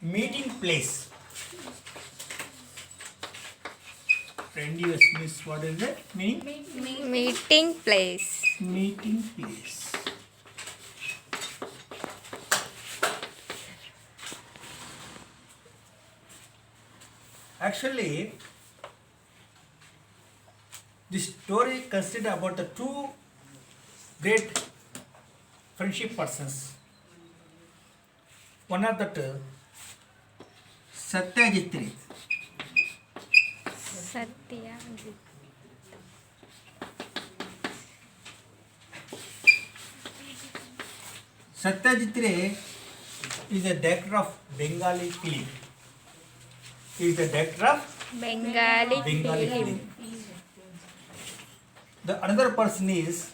Meeting place. Rendius means what is it? Meaning? Meeting place. Meeting place. Actually, this story considered about the two great friendship persons. One of that Satyajit. Satya. Satyajit Ray is a director of Bengali film. He is the director of Bengali Bengali film. film. The another person is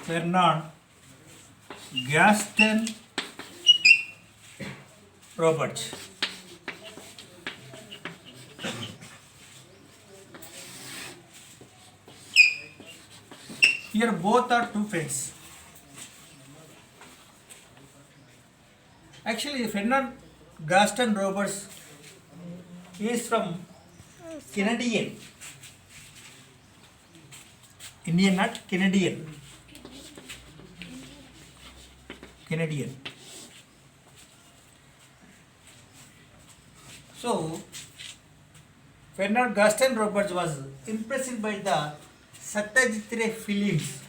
Fernand Gaston Roberts. Here both are two friends. Actually, Fernand Gaston Roberts is from Canadian. Indian, not Canadian. Canadian. So, Fernand Gaston Roberts was impressed by the Satyajit Ray films.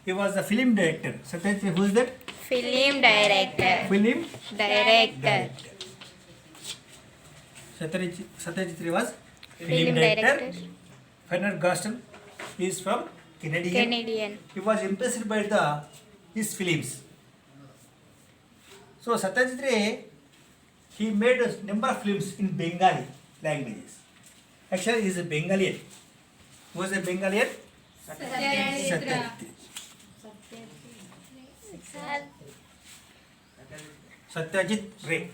He was a film director. Satyajit Ray, who is that? Film director. Film Director. director. Satyajit Ray was Film director. Fernand Gaston is from Canadian. Canadian. He was impressed by his films. So Satyajit Ray, he made a number of films in Bengali languages. Actually, he is a Bengalian. Who was a Bengalian? Satyajit Ray. Satyajit Ray.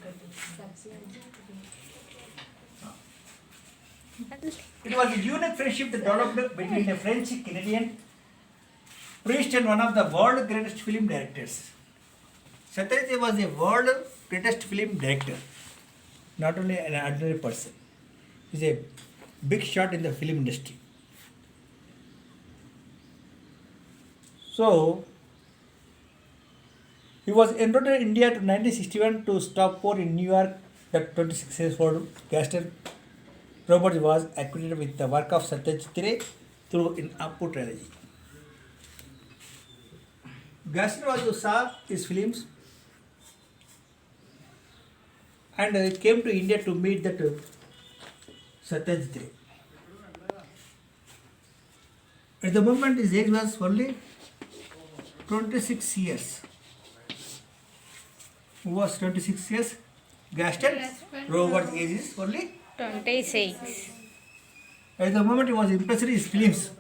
It was a unique friendship that developed between a French Canadian priest and one of the world's greatest film directors. Satyajit Ray was a world greatest film director, not only an ordinary person. He's a big shot in the film industry. So, he was enrolled in India to 1961 to stop war in New York. That 26 years old Gaston Roberts was acquainted with the work of Satyajit Ray through in Appu trilogy. Gaston also saw his films and came to India to meet that Satyajit Ray. At the moment, his age was only 26 years. Who was 26 years? Gaston Roberts' age is only. 26. At the moment, he was impressed with his films.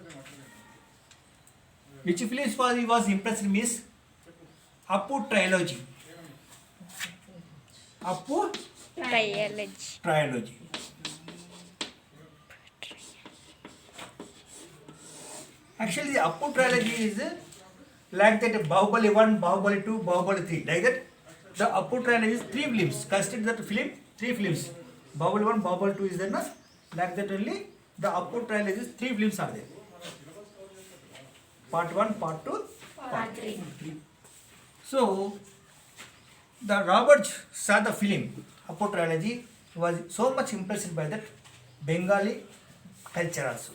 Which films was he was impressed means Appu trilogy. Appu Trilogy. trilogy. Actually, the Appu trilogy is like that Bahubali 1, Bahubali 2, Bahubali 3. Like that, the Appu trilogy is three films. Consider that film, three films. Bahubali 1, Bahubali 2 is there, na? Like that only, the Appu trilogy is three films are there. Part 1, Part 2, Part 3. So, the Roberts saw the film, Appu trilogy, was so much impressed by that Bengali culture also,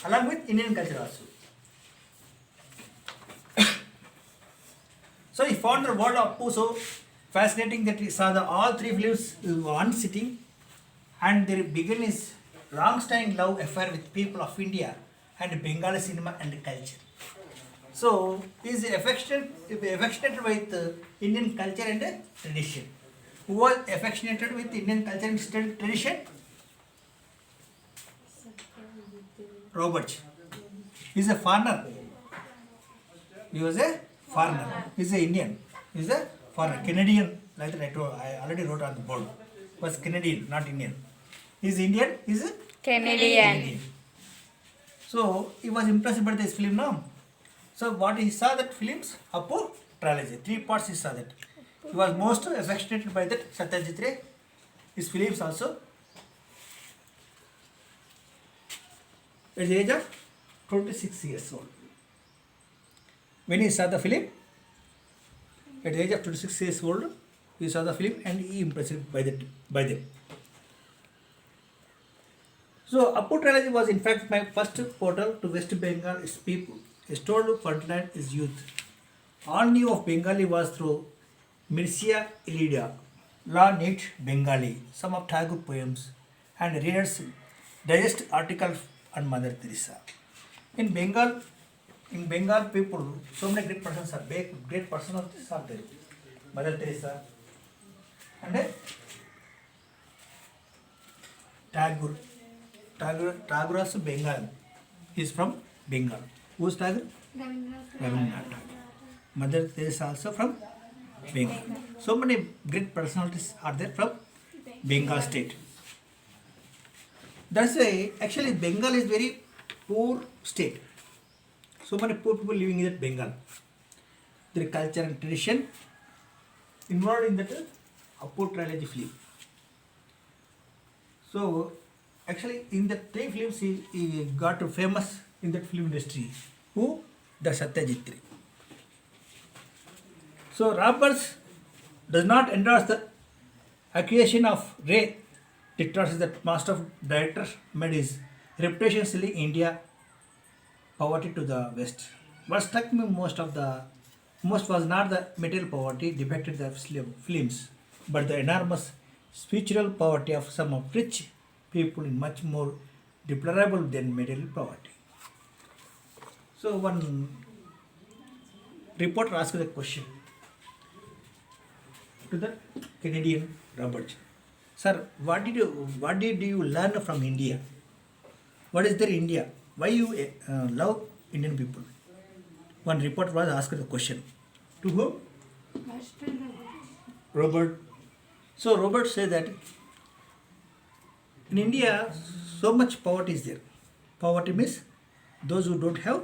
along with Indian culture also. So he found the world of Appu so fascinating that he saw all three films in one sitting, and there began his long-standing love affair with people of India and Bengali cinema and culture. So he is affectionate with Indian culture and tradition. Who was affectionated with Indian culture and tradition? Roberts. He is a foreigner. He was a foreigner. He is a Indian. He is a foreigner. Canadian. Like that I already wrote on the board. Was Canadian, not Indian. He is Indian. He is a Canadian. So he was impressed by this film now. So what he saw that films? Appu trilogy. Three parts he saw that. He was most affectionated by that Satyajit Ray. His films also. At the age of 26 years old. When he saw the film, at the age of 26 years old, he saw the film and he impressed by them. So, Appu trilogy was in fact my first portal to West Bengal, its people. A story frontline is youth. All knew of Bengali was through Mircea Eliade, Law Neat Bengali, some of Tagore poems, and readers digest articles on Mother Teresa. In Bengal people, so many great persons are great personalities are there. Mother Teresa and Tagore. Tagore also Bengal. He is from Bengal. Who is Tagore? Rabindranath Tagore. Mother Teresa also from Bengal. So many great personalities are there from Bengal state. That's why actually Bengal is very poor state. So many poor people living in that Bengal. Their culture and tradition involved in that Appu trilogy film. So actually in the three films he got famous in that film industry. Who? The Satyajit Ray. So Roberts does not endorse the accusation of Ray. Dictators that master of director made his reputation selling India poverty to the West. What struck me most was not the material poverty depicted in the films, but the enormous spiritual poverty of some of rich people in much more deplorable than material poverty. So one reporter asked the question to the Canadian Robert. Sir, what did you learn from India? What is there in India? Why you love Indian people? One reporter was asked the question. To whom? Robert. So Robert said that in India so much poverty is there. Poverty means those who don't have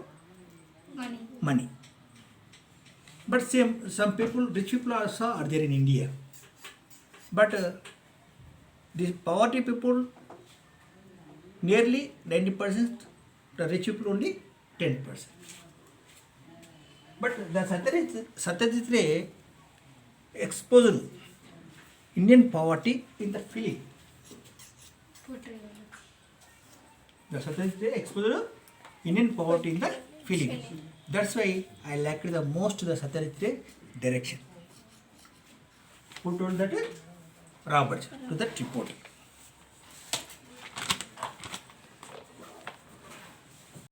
money. But some people, rich people also are there in India. But the poverty people, nearly 90%, the rich people only 10%. But the Satyajit Ray exposed Indian poverty in the film. The Satyajit Ray exposed Indian poverty in the film. That's why I liked the most the Satyajit Ray direction. Who told that? Roberts to that reporter.